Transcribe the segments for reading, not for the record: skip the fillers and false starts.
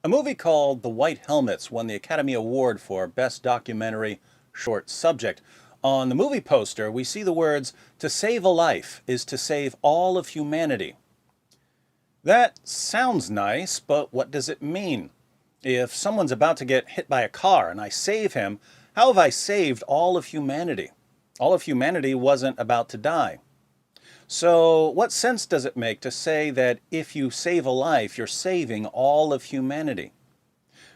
A movie called The White Helmets won the Academy Award for Best Documentary Short Subject. On the movie poster, we see the words, "To save a life is to save all of humanity." That sounds nice, but what does it mean? If someone's about to get hit by a car and I save him, how have I saved all of humanity? All of humanity wasn't about to die. So, what sense does it make to say that if you save a life, you're saving all of humanity?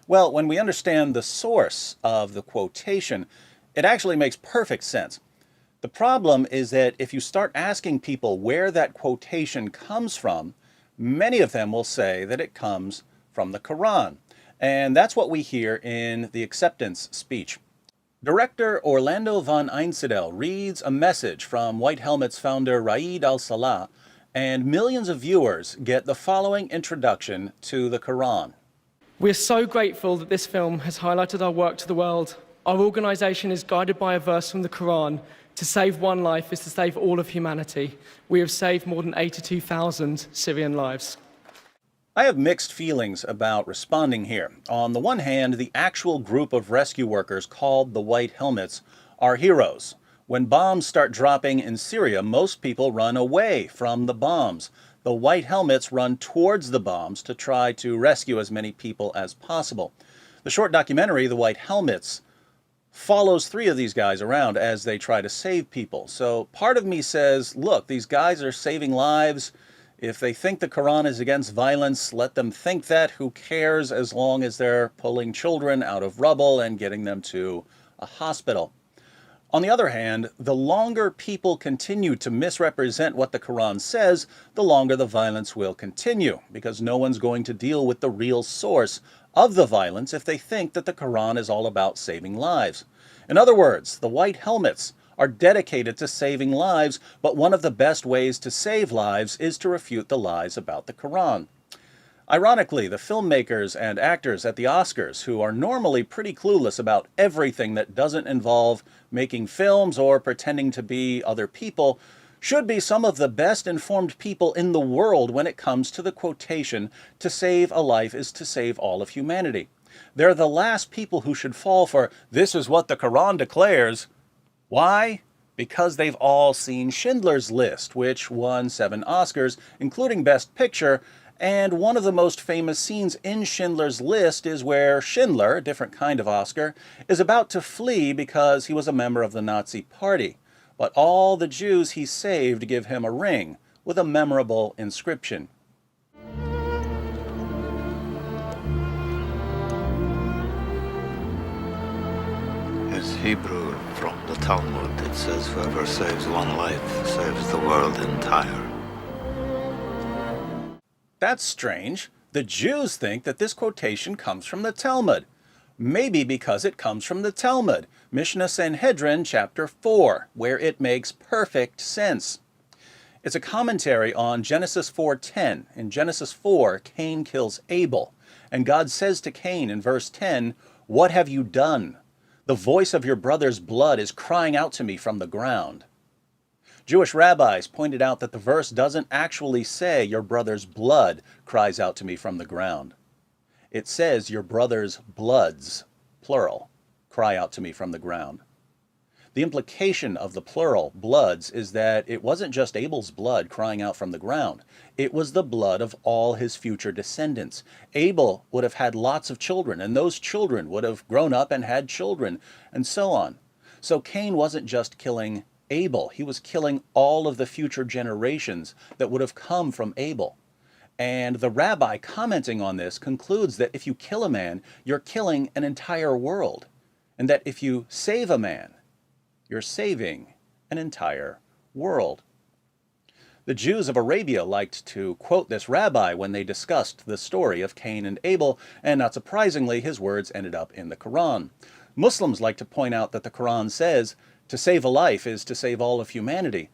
Well, when we understand the source of the quotation, it actually makes perfect sense. The problem is that if you start asking people where that quotation comes from, many of them will say that it comes from the Quran. And that's what we hear in the acceptance speech. Director Orlando von Einsiedel reads a message from White Helmet's founder Raed al-Salah, and millions of viewers get the following introduction to the Quran. We're so grateful that this film has highlighted our work to the world. Our organisation is guided by a verse from the Quran. To save one life is to save all of humanity. We have saved more than 82,000 Syrian lives. I have mixed feelings about responding here. On the one hand, the actual group of rescue workers called the White Helmets are heroes. When bombs start dropping in Syria, most people run away from the bombs. The White Helmets run towards the bombs to try to rescue as many people as possible. The short documentary, The White Helmets, follows three of these guys around as they try to save people. So part of me says, look, these guys are saving lives. If they think the Quran is against violence, let them think that. Who cares, as long as they're pulling children out of rubble and getting them to a hospital. On the other hand, the longer people continue to misrepresent what the Quran says, the longer the violence will continue, because no one's going to deal with the real source of the violence if they think that the Quran is all about saving lives. In other words, the White Helmets are dedicated to saving lives, but one of the best ways to save lives is to refute the lies about the Quran. Ironically, the filmmakers and actors at the Oscars, who are normally pretty clueless about everything that doesn't involve making films or pretending to be other people, should be some of the best informed people in the world when it comes to the quotation, "To save a life is to save all of humanity." They're the last people who should fall for, "This is what the Quran declares." Why? Because they've all seen Schindler's List, which won 7 Oscars, including Best Picture, and one of the most famous scenes in Schindler's List is where Schindler, a different kind of Oscar, is about to flee because he was a member of the Nazi Party. But all the Jews he saved give him a ring with a memorable inscription. It's Hebrew from the Talmud. It says, whoever saves one life saves the world entire. That's strange. The Jews think that this quotation comes from the Talmud. Maybe because it comes from the Talmud, Mishnah Sanhedrin chapter 4, where it makes perfect sense. It's a commentary on Genesis 4:10. In Genesis 4, Cain kills Abel, and God says to Cain in verse 10, "What have you done? The voice of your brother's blood is crying out to me from the ground." Jewish rabbis pointed out that the verse doesn't actually say your brother's blood cries out to me from the ground. It says your brother's bloods, plural, cry out to me from the ground. The implication of the plural, bloods, is that it wasn't just Abel's blood crying out from the ground. It was the blood of all his future descendants. Abel would have had lots of children, and those children would have grown up and had children, and so on. So Cain wasn't just killing Abel, he was killing all of the future generations that would have come from Abel. And the rabbi commenting on this concludes that if you kill a man, you're killing an entire world, and that if you save a man, you're saving an entire world. The Jews of Arabia liked to quote this rabbi when they discussed the story of Cain and Abel, and not surprisingly, his words ended up in the Quran. Muslims like to point out that the Quran says, "To save a life is to save all of humanity,"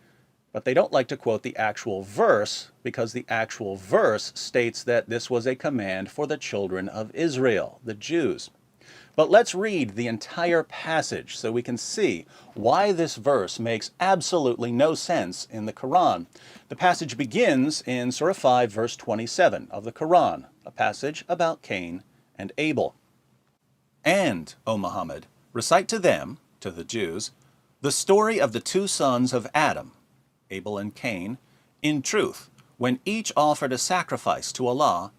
but they don't like to quote the actual verse because the actual verse states that this was a command for the children of Israel, the Jews. But let's read the entire passage so we can see why this verse makes absolutely no sense in the Quran. The passage begins in Surah 5, verse 27 of the Quran, a passage about Cain and Abel. And, O Muhammad, recite to them, to the Jews, the story of the two sons of Adam, Abel and Cain. In truth, when each offered a sacrifice to Allah,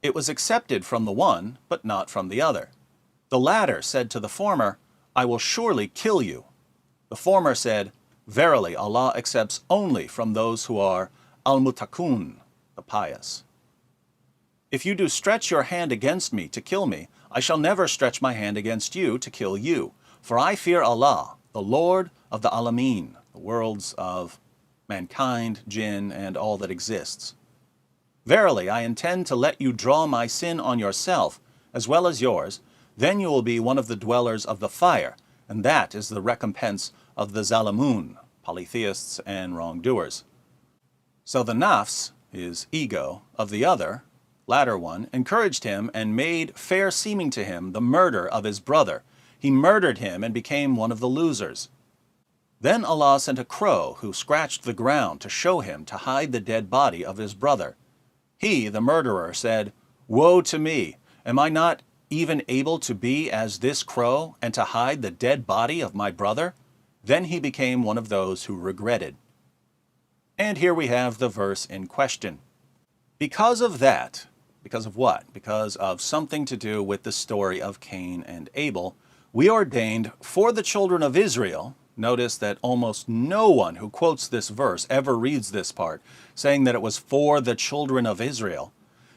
it was accepted from the one, but not from the other. The latter said to the former, I will surely kill you. The former said, Verily, Allah accepts only from those who are al-mutakun, the pious. If you do stretch your hand against me to kill me, I shall never stretch my hand against you to kill you. For I fear Allah, the Lord of the Alameen, the worlds of mankind, jinn, and all that exists. Verily, I intend to let you draw my sin on yourself, as well as yours. Then you will be one of the dwellers of the fire, and that is the recompense of the Zalamun, polytheists and wrongdoers. So the nafs, his ego, of the other, latter one, encouraged him and made fair seeming to him the murder of his brother. He murdered him and became one of the losers. Then Allah sent a crow who scratched the ground to show him to hide the dead body of his brother. He, the murderer, said, Woe to me! Am I not even able to be as this crow and to hide the dead body of my brother? Then he became one of those who regretted. And here we have the verse in question. Because of that, because of what? Because of something to do with the story of Cain and Abel, we ordained for the children of Israel. Notice that almost no one who quotes this verse ever reads this part, saying that it was for the children of Israel,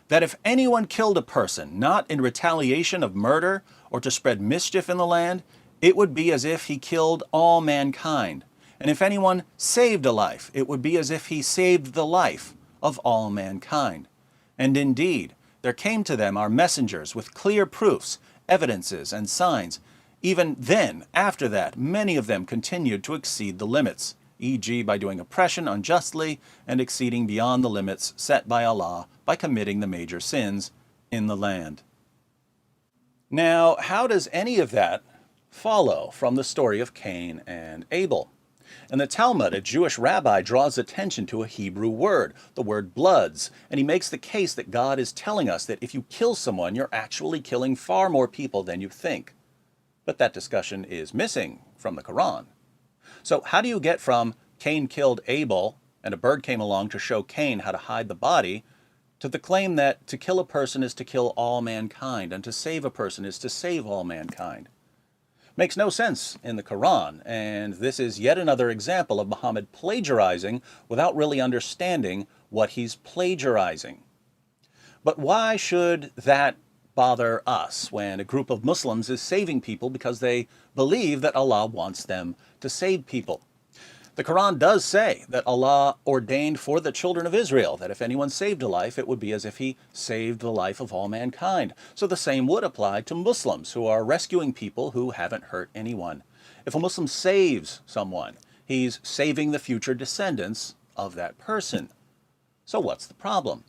that if anyone killed a person, not in retaliation of murder or to spread mischief in the land, it would be as if he killed all mankind. And if anyone saved a life, it would be as if he saved the life of all mankind. And indeed, there came to them our messengers with clear proofs, evidences, and signs. Even then, after that, many of them continued to exceed the limits, e.g. by doing oppression unjustly and exceeding beyond the limits set by Allah by committing the major sins in the land. Now, how does any of that follow from the story of Cain and Abel? In the Talmud, a Jewish rabbi draws attention to a Hebrew word, the word bloods, and he makes the case that God is telling us that if you kill someone, you're actually killing far more people than you think. But that discussion is missing from the Quran. So how do you get from Cain killed Abel and a bird came along to show Cain how to hide the body to the claim that to kill a person is to kill all mankind and to save a person is to save all mankind? Makes no sense in the Quran, and this is yet another example of Muhammad plagiarizing without really understanding what he's plagiarizing. But why should that bother us when a group of Muslims is saving people because they believe that Allah wants them to save people? The Quran does say that Allah ordained for the children of Israel that if anyone saved a life, it would be as if he saved the life of all mankind. So the same would apply to Muslims who are rescuing people who haven't hurt anyone. If a Muslim saves someone, he's saving the future descendants of that person. So what's the problem?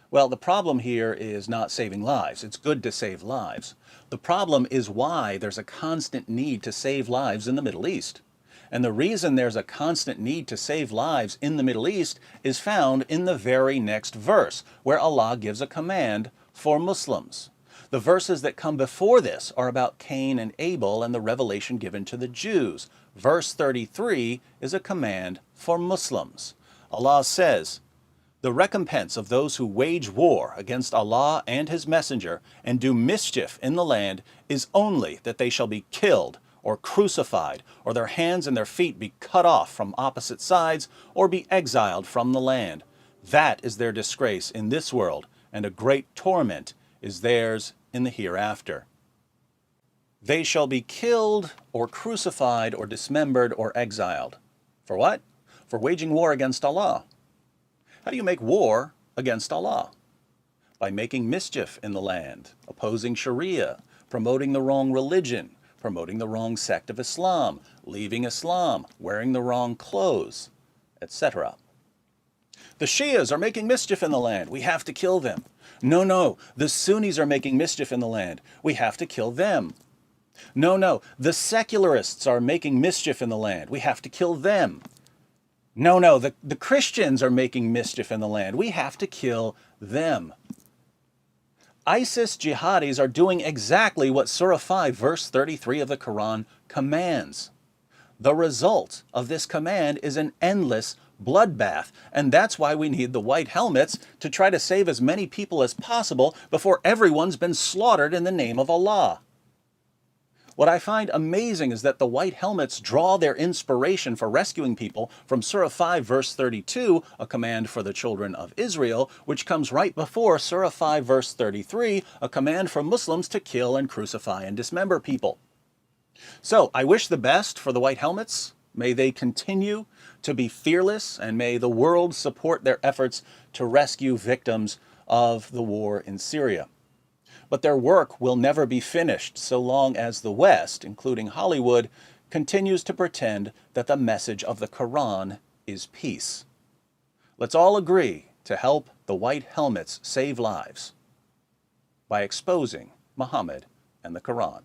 Well, the problem here is not saving lives. It's good to save lives. The problem is why there's a constant need to save lives in the Middle East. And the reason there's a constant need to save lives in the Middle East is found in the very next verse, where Allah gives a command for Muslims. The verses that come before this are about Cain and Abel and the revelation given to the Jews. Verse 33 is a command for Muslims. Allah says, "The recompense of those who wage war against Allah and His Messenger and do mischief in the land is only that they shall be killed or crucified, or their hands and their feet be cut off from opposite sides, or be exiled from the land. That is their disgrace in this world, and a great torment is theirs in the hereafter." They shall be killed or crucified or dismembered or exiled. For what? For waging war against Allah. How do you make war against Allah? By making mischief in the land, opposing Sharia, promoting the wrong religion, promoting the wrong sect of Islam, leaving Islam, wearing the wrong clothes, etc. The Shias are making mischief in the land. We have to kill them. No, the Sunnis are making mischief in the land. We have to kill them. No, the secularists are making mischief in the land. We have to kill them. No, the Christians are making mischief in the land. We have to kill them. ISIS jihadis are doing exactly what Surah 5, verse 33 of the Quran commands. The result of this command is an endless bloodbath, and that's why we need the white helmets to try to save as many people as possible before everyone's been slaughtered in the name of Allah. What I find amazing is that the white helmets draw their inspiration for rescuing people from Surah 5, verse 32, a command for the children of Israel, which comes right before Surah 5, verse 33, a command for Muslims to kill and crucify and dismember people. So I wish the best for the white helmets. May they continue to be fearless, and may the world support their efforts to rescue victims of the war in Syria. But their work will never be finished so long as the West, including Hollywood, continues to pretend that the message of the Quran is peace. Let's all agree to help the white helmets save lives by exposing Muhammad and the Quran.